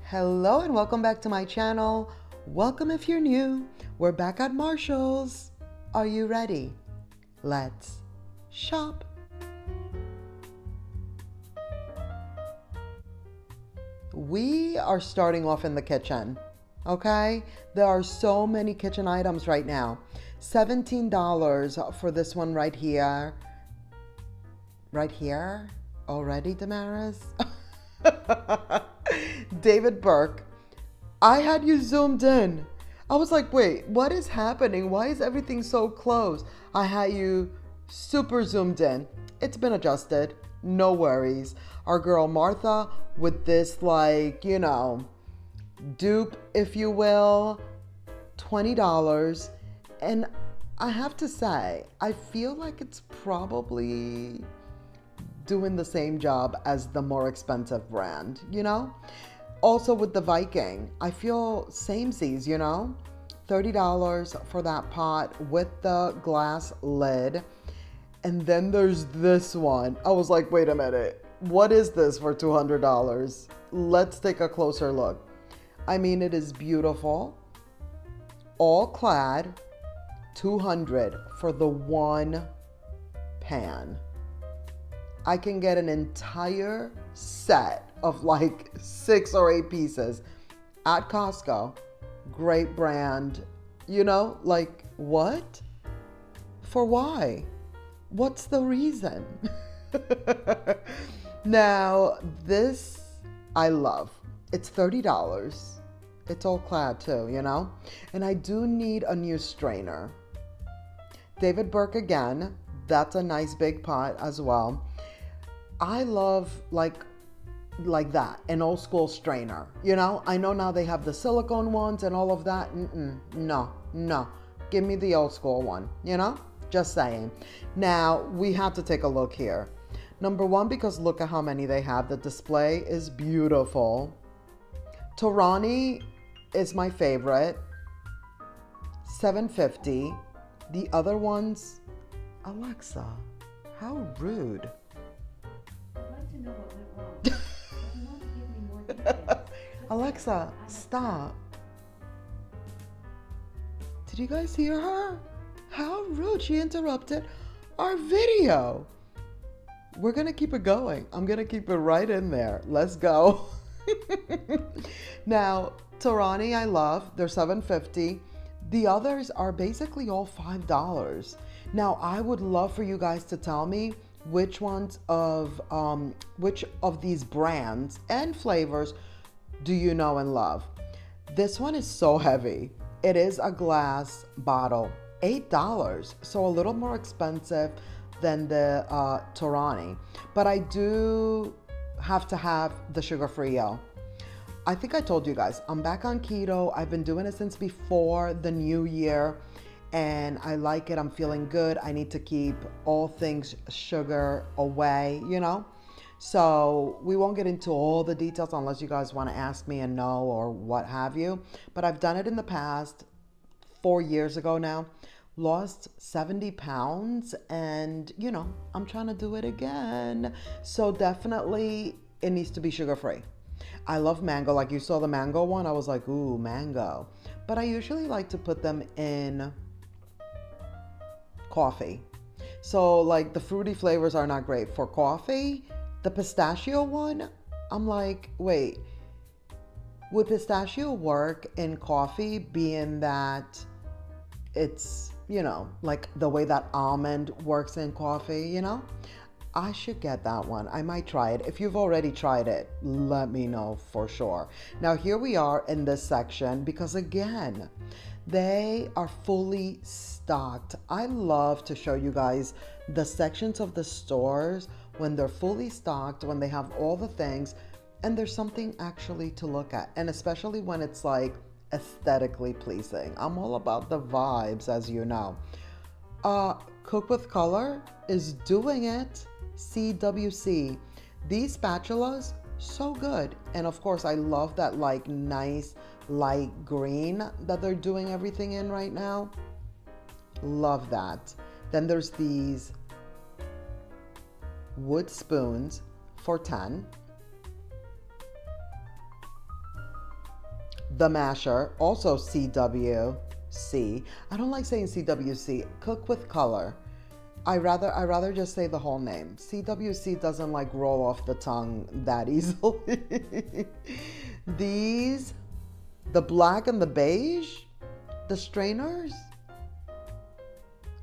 Hello and welcome back to my channel. Welcome if you're new. We're back at Marshall's. Are you ready? Let's shop. We are starting off in the kitchen, okay? There are so many kitchen items right now. $17 for this one right here. Right here? Already, Damaris? David Burke. I had you zoomed in. I was like, wait, what is happening? Why is everything so close? I had you super zoomed in. It's been adjusted. No worries. Our girl Martha with this, like, dupe, if you will, $20. And I have to say, I feel like it's probably doing the same job as the more expensive brand, Also with the Viking, I feel samesies, $30 for that pot with the glass lid. And then there's this one. I was like, wait a minute. What is this for $200? Let's take a closer look. I mean, it is beautiful. All clad. $200 for the one pan. I can get an entire set of like 6 or 8 pieces at Costco. Great brand. Like what? For why? What's the reason? Now, this I love. It's $30. It's all clad too, And I do need a new strainer. David Burke again. That's a nice big pot as well. I love like that, an old school strainer. I know now they have the silicone ones and all of that. No. Give me the old school one, Just saying. Now, we have to take a look here. Number one, because look at how many they have. The display is beautiful. Torani is my favorite. $7.50. The other ones, Alexa, how rude. Know what went wrong. If you want to give me more details, Alexa, stop. Did you guys hear her? How rude. She interrupted our video. We're going to keep it going. I'm going to keep it right in there. Let's go. Now, Torani I love. They're $7.50. The others are basically all $5. Now, I would love for you guys to tell me which of these brands and flavors do you know and love. This one is so heavy. It is a glass bottle, $8, so a little more expensive than the Torani, but I do have to have the sugar-free. I think I told you guys I'm back on keto. I've been doing it since before the new year. And I like it. I'm feeling good. I need to keep all things sugar away, So we won't get into all the details unless you guys want to ask me and know or what have you. But I've done it in the past, 4 years ago now. Lost 70 pounds and, I'm trying to do it again. So definitely it needs to be sugar-free. I love mango. Like you saw the mango one. I was like, ooh, mango. But I usually like to put them in coffee. So like the fruity flavors are not great for coffee. The pistachio one, I'm like, wait, would pistachio work in coffee being that it's, like the way that almond works in coffee, I should get that one. I might try it. If you've already tried it, let me know for sure. Now here we are in this section because again, they are fully stocked. I love to show you guys the sections of the stores when they're fully stocked, when they have all the things, and there's something actually to look at. And especially when it's like aesthetically pleasing. I'm all about the vibes, as you know. Cook with Color is doing it. CWC. These spatulas, so good. And of course, I love that like nice light green that they're doing everything in right now. Love that. Then there's these wood spoons for $10. The Masher, also CWC. I don't like saying CWC. Cook with color. I rather just say the whole name. CWC doesn't like roll off the tongue that easily. These, the black and the beige, the strainers.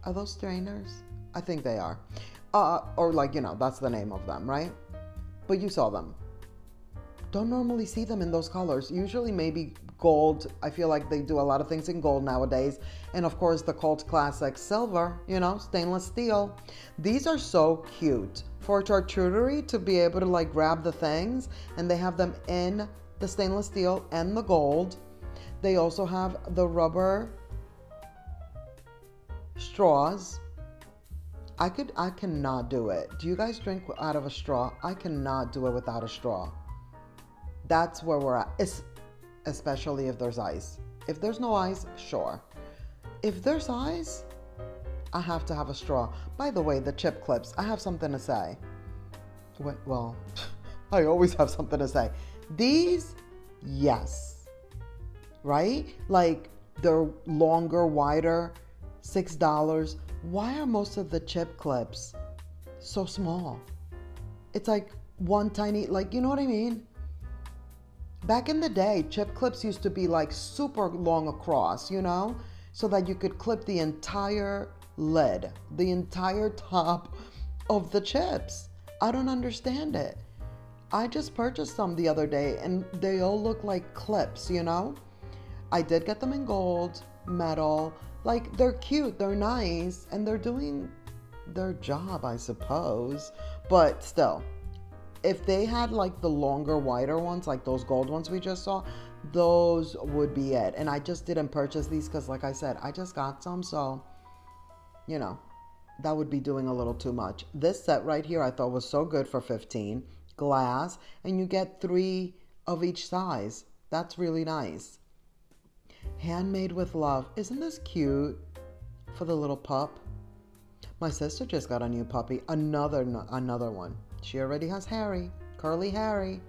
Are those strainers? I think they are. Or like, that's the name of them, right? But you saw them. Don't normally see them in those colors. Usually maybe gold. I feel like they do a lot of things in gold nowadays. And of course the cult classic silver, stainless steel. These are so cute for charcuterie to be able to like grab the things, and they have them in the stainless steel and the gold. They also have the rubber straws. I cannot do it. Do you guys drink out of a straw? I cannot do it without a straw. That's where we're at, especially if there's ice. If there's no ice, sure. If there's ice, I have to have a straw. By the way, the chip clips, I have something to say. Well, I always have something to say. These, yes, right? Like they're longer, wider, $6. Why are most of the chip clips so small? It's like one tiny, like, you know what I mean? Back in the day, chip clips used to be like super long across, so that you could clip the entire lid, the entire top of the chips. I don't understand it. I just purchased some the other day and they all look like clips, I did get them in gold, metal. Like, they're cute, they're nice, and they're doing their job, I suppose. But still, if they had like the longer, wider ones, like those gold ones we just saw, those would be it. And I just didn't purchase these because, like I said, I just got some. So, that would be doing a little too much. This set right here I thought was so good for $15. Glass, and you get 3 of each size. That's really nice. Handmade with love. Isn't this cute for the little pup? My sister just got a new puppy, another one. She already has Harry, Curly Harry,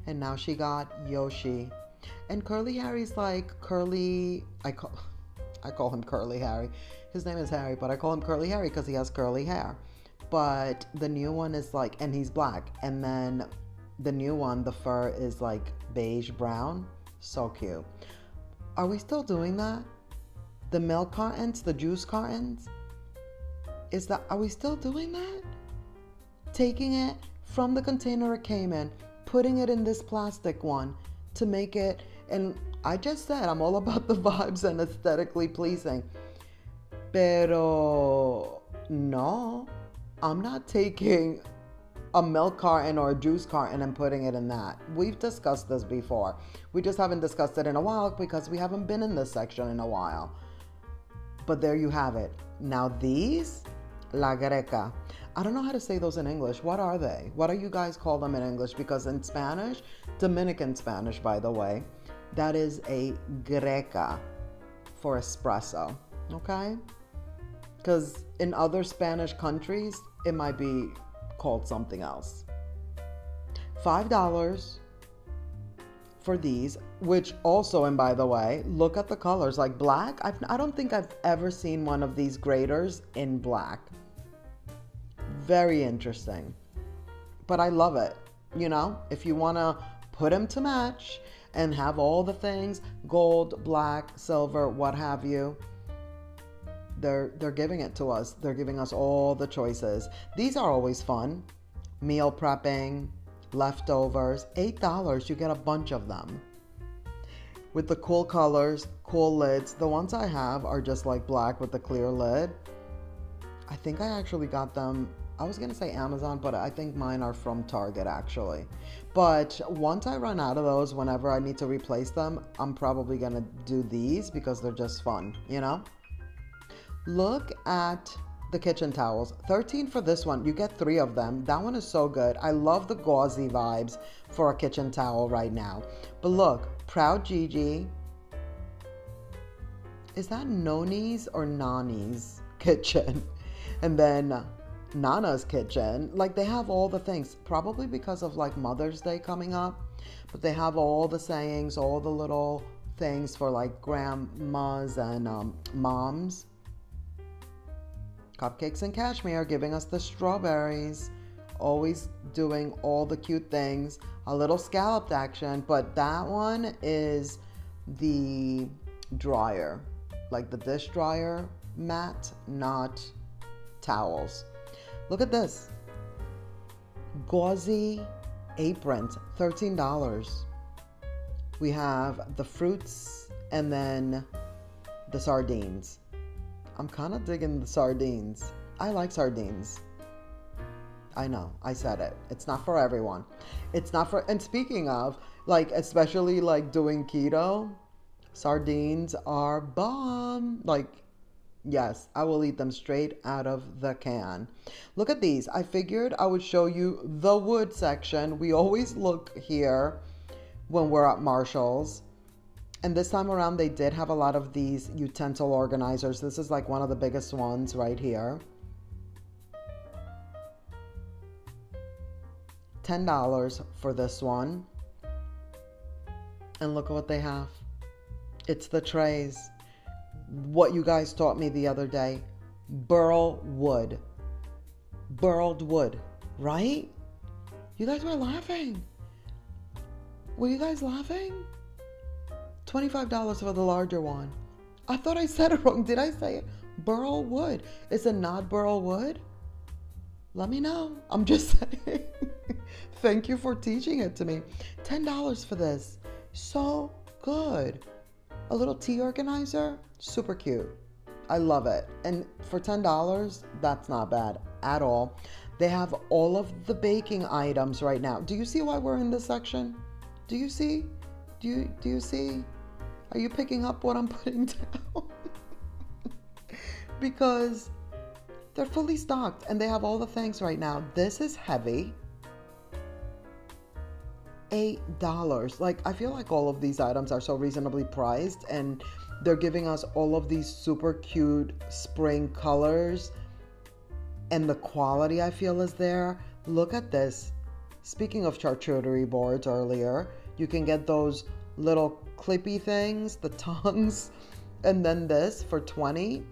and now she got Yoshi. And Curly Harry's like Curly, I call him Curly Harry. His name is Harry, but I call him Curly Harry because he has curly hair. But the new one is like, and he's black. And then the new one, the fur is like beige brown. So cute. Are we still doing that? The milk cartons, the juice cartons? Are we still doing that? Taking it from the container it came in, putting it in this plastic one to make it, and I just said I'm all about the vibes and aesthetically pleasing. Pero no, I'm not taking a milk carton or a juice carton and putting it in that. We've discussed this before. We just haven't discussed it in a while because we haven't been in this section in a while. But there you have it. Now these, La Greca. I don't know how to say those in English. What are they? What do you guys call them in English? Because in Spanish, Dominican Spanish, by the way, that is a Greca for espresso. Okay? Because in other Spanish countries, it might be called something else. $5 for these, which also, and by the way, look at the colors. Like black, I don't think I've ever seen one of these graters in black. Very interesting. But I love it. If you want to put them to match and have all the things, gold, black, silver, what have you, they're giving it to us. They're giving us all the choices. These are always fun. Meal prepping, leftovers, $8. You get a bunch of them. With the cool colors, cool lids. The ones I have are just like black with the clear lid. I think I actually got them, I was going to say Amazon, but I think mine are from Target actually. But once I run out of those, whenever I need to replace them, I'm probably going to do these because they're just fun, Look at the kitchen towels. $13 for this one. You get 3 of them. That one is so good. I love the gauzy vibes for a kitchen towel right now. But look, Proud Gigi. Is that Noni's or Nani's kitchen? And then Nana's kitchen. Like they have all the things. Probably because of like Mother's Day coming up. But they have all the sayings, all the little things for like grandmas and moms. Cupcakes and Cashmere giving us the strawberries. Always doing all the cute things. A little scalloped action, but that one is the dryer, like the dish dryer mat, not towels. Look at this. Gauzy aprons, $13. We have the fruits and then the sardines. I'm kind of digging the sardines. I like sardines. I know, I said it. It's not for everyone. It's not for, and speaking of, like, especially like doing keto, sardines are bomb. Like, yes, I will eat them straight out of the can. Look at these. I figured I would show you the wood section. We always look here when we're at Marshall's. And this time around, they did have a lot of these utensil organizers. This is like one of the biggest ones right here. $10 for this one. And look at what they have. It's the trays. What you guys taught me the other day. Burl wood. Burled wood, right? You guys were laughing. Were you guys laughing? $25 for the larger one. I thought I said it wrong. Did I say it? Burl wood. Is it not burl wood? Let me know. I'm just saying. Thank you for teaching it to me. $10 for this. So good. A little tea organizer. Super cute. I love it. And for $10, that's not bad at all. They have all of the baking items right now. Do you see why we're in this section? Do you see? Do you see? Are you picking up what I'm putting down? Because they're fully stocked and they have all the things right now. This is heavy. $8. Like, I feel like all of these items are so reasonably priced, and they're giving us all of these super cute spring colors, and the quality I feel is there. Look at this. Speaking of charcuterie boards earlier, you can get those little clippy things, the tongues, and then this for $20.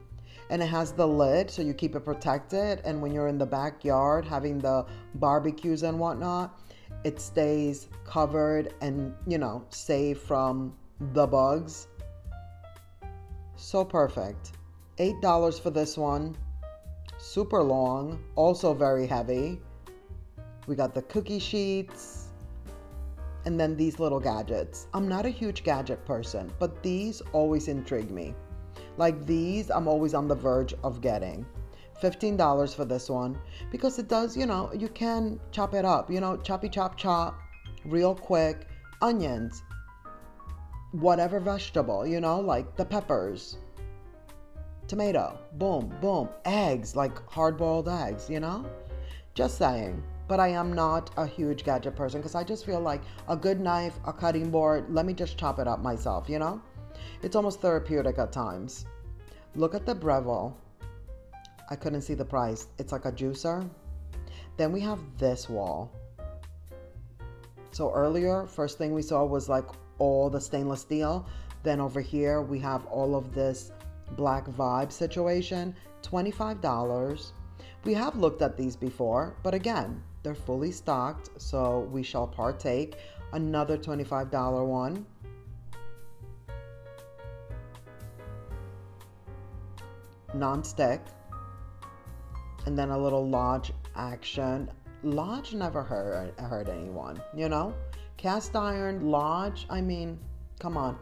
And it has the lid so you keep it protected, and when you're in the backyard having the barbecues and whatnot, it stays covered and, you know, safe from the bugs. So perfect. $8 for this one. Super long, also very heavy. We got the cookie sheets and then these little gadgets. I'm not a huge gadget person, but these always intrigue me. Like these, I'm always on the verge of getting. $15 for this one because it does, you know, you can chop it up, you know, choppy chop chop real quick. Onions, whatever vegetable, you know, like the peppers, tomato, boom, boom. Eggs, like hard-boiled eggs, you know, just saying. But I am not a huge gadget person because I just feel like a good knife, a cutting board, let me just chop it up myself, you know. It's almost therapeutic at times. Look at the Breville. I couldn't see the price. It's like a juicer. Then we have this wall. So earlier, first thing we saw was like all the stainless steel. Then over here, we have all of this black vibe situation. $25. We have looked at these before, but again, they're fully stocked, so we shall partake. Another $25 one. Non-stick. And then a little Lodge action. Lodge never hurt anyone, you know? Cast iron, Lodge, I mean, come on.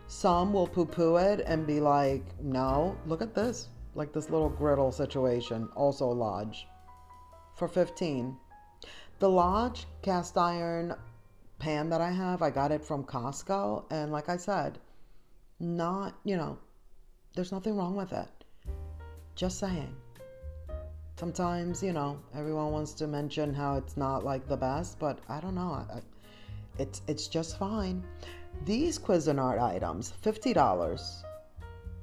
Some will poo-poo it and be like, no, look at this. Like this little griddle situation, also Lodge. For $15. The Lodge cast iron pan that I have, I got it from Costco. And like I said, not, you know, there's nothing wrong with it. Just saying. Sometimes, you know, everyone wants to mention how it's not like the best, but I don't know. It's just fine. These Cuisinart items, $50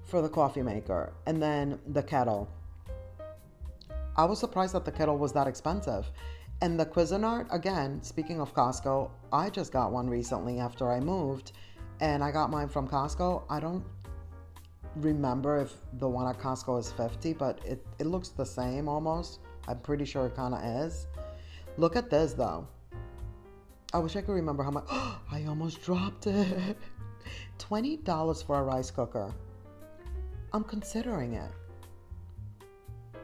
for the coffee maker, and then the kettle. I was surprised that the kettle was that expensive. And the Cuisinart, again, speaking of Costco, I just got one recently after I moved, And I got mine from Costco. I don't remember if the one at Costco is 50, but it looks the same almost. I'm pretty sure it kind of is. Look at this though. I wish I could remember how much. I almost dropped it. $20 for a rice cooker. I'm considering it.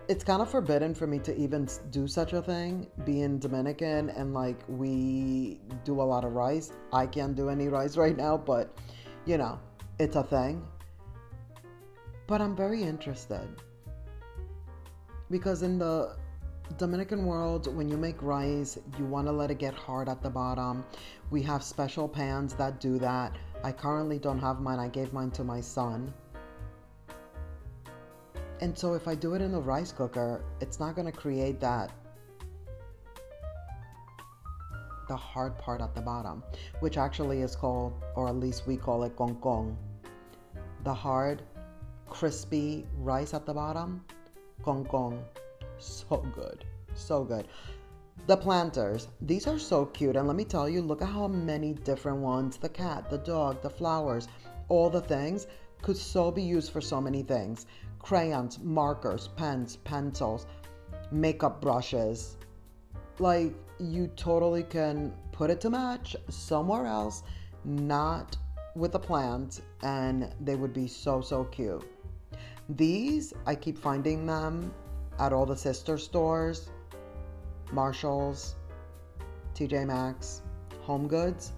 It's kind of forbidden for me to even do such a thing, being Dominican, and like we do a lot of rice. I can't do any rice right now, but you know, it's a thing. But I'm very interested because in the Dominican world, when you make rice, you want to let it get hard at the bottom. We have special pans that do that. I currently don't have mine. I gave mine to my son. And so if I do it in a rice cooker, it's not going to create the hard part at the bottom, which actually is called, or at least we call it con. The hard, crispy rice at the bottom, con. So good. So good. The planters, these are so cute. And let me tell you, look at how many different ones, the cat, the dog, the flowers, all the things could so be used for so many things. Crayons, markers, pens, pencils, makeup brushes. Like, you totally can put it to match somewhere else, not with a plant, and they would be so, so cute. These, I keep finding them at all the sister stores, Marshalls, TJ Maxx, Home Goods.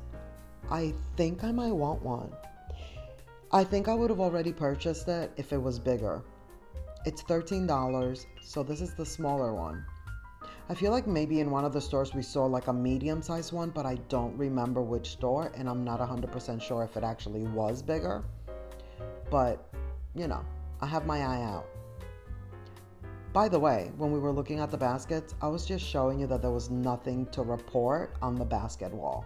I think I might want one. I think I would have already purchased it if it was bigger. It's $13, so this is the smaller one. I feel like maybe in one of the stores we saw like a medium-sized one, but I don't remember which store, and I'm not 100% sure if it actually was bigger. But, you know, I have my eye out. By the way, when we were looking at the baskets, I was just showing you that there was nothing to report on the basket wall.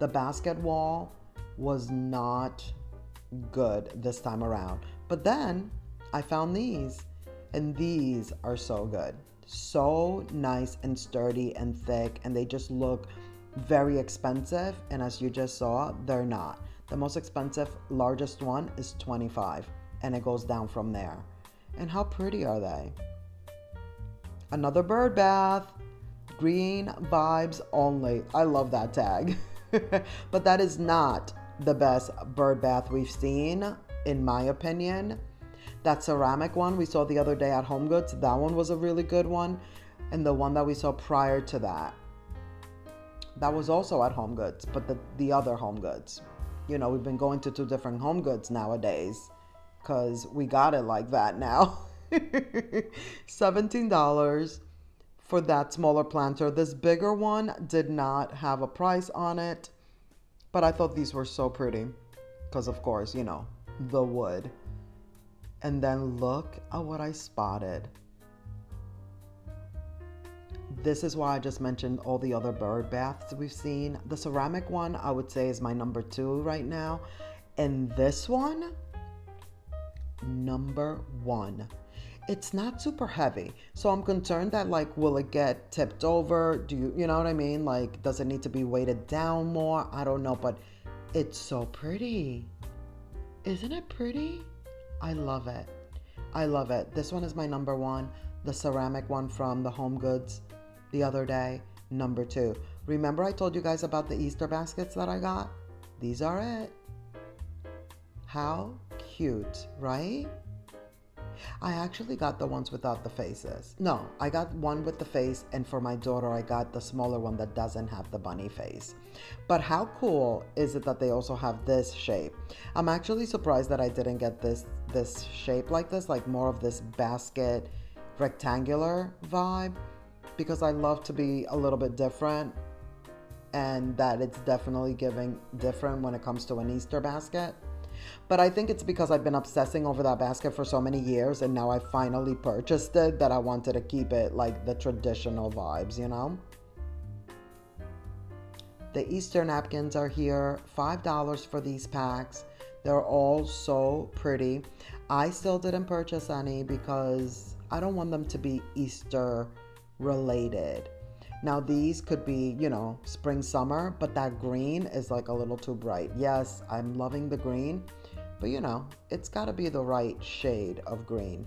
The basket wall was not good this time around. But then I found these, and these are so good. So nice and sturdy and thick, and they just look very expensive. And as you just saw, they're not. The most expensive, largest one is $25, and it goes down from there. And how pretty are they? Another bird bath, green vibes only. I love that tag. But that is not the best bird bath we've seen, in my opinion. That ceramic one we saw the other day at Home Goods, that one was a really good one. And the one that we saw prior to that, that was also at Home Goods, but the other Home Goods. You know, we've been going to 2 different Home Goods nowadays because we got it like that now. $17 for that smaller planter. This bigger one did not have a price on it, but I thought these were so pretty because, of course, you know, the wood. And then look at what I spotted. This is why I just mentioned all the other bird baths we've seen. The ceramic one, I would say, is my number 2 right now. And this one, number 1. It's not super heavy. So I'm concerned that, like, will it get tipped over? You know what I mean? Like, does it need to be weighted down more? I don't know, but it's so pretty. Isn't it pretty? I love it. I love it. This one is my number 1. The ceramic one from the Home Goods the other day, number 2. Remember I told you guys about the Easter baskets that I got? These are it. How cute, right? I actually got the ones without the faces. No, I got one with the face, and for my daughter, I got the smaller one that doesn't have the bunny face. But how cool is it that they also have this shape? I'm actually surprised that I didn't get this shape like this, like more of this basket rectangular vibe, because I love to be a little bit different, and that it's definitely giving different when it comes to an Easter basket. But I think it's because I've been obsessing over that basket for so many years, and now I finally purchased it, that I wanted to keep it like the traditional vibes, you know? The Easter napkins are here, $5 for these packs. They're all so pretty. I still didn't purchase any because I don't want them to be Easter related. Now these could be, you know, spring, summer, but that green is like a little too bright. Yes, I'm loving the green, but you know, it's got to be the right shade of green.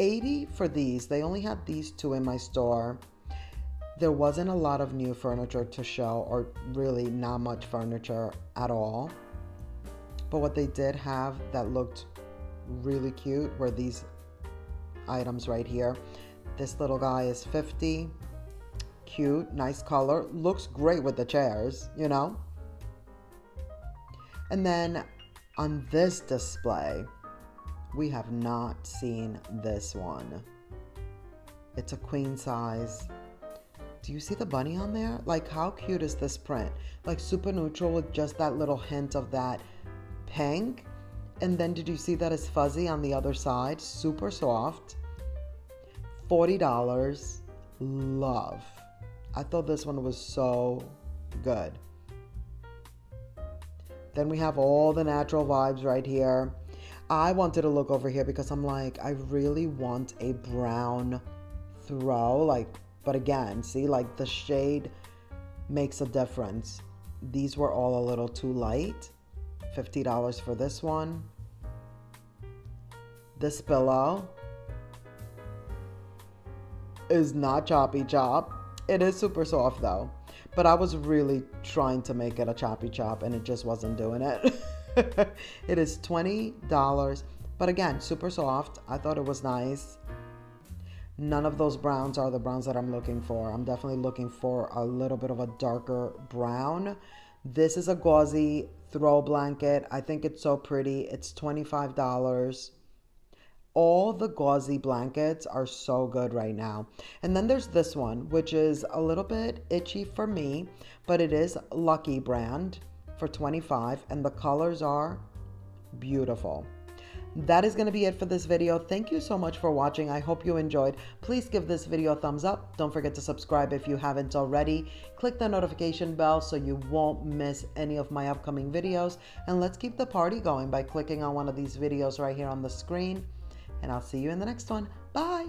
$80 for these. They only had these two in my store. There wasn't a lot of new furniture to show, or really not much furniture at all. But what they did have that looked really cute were these items right here. This little guy is $50. Cute, nice color, looks great with the chairs, you know. And then on this display, we have not seen this one. It's a queen size. Do you see the bunny on there? Like, how cute is this print? Like super neutral with just that little hint of that pink. And then did you see that it's fuzzy on the other side? Super soft. $40. Love. I thought this one was so good. Then we have all the natural vibes right here. I wanted to look over here because I'm like, I really want a brown throw. Like, but again, see, like the shade makes a difference. These were all a little too light. $50 for this one. This pillow is not choppy chop. It is super soft though, but I was really trying to make it a choppy chop and it just wasn't doing it. It is $20, but again, super soft. I thought it was nice. None of those browns are the browns that I'm looking for. I'm definitely looking for a little bit of a darker brown. This is a gauzy throw blanket. I think it's so pretty. It's $25. All the gauzy blankets are so good right now. And then there's this one, which is a little bit itchy for me, but it is Lucky brand for $25, and the colors are beautiful. That is going to be it for this video. Thank you so much for watching. I hope you enjoyed. Please give this video a thumbs up. Don't forget to subscribe if you haven't already. Click the notification bell so you won't miss any of my upcoming videos. And let's keep the party going by clicking on one of these videos right here on the screen. And I'll see you in the next one. Bye.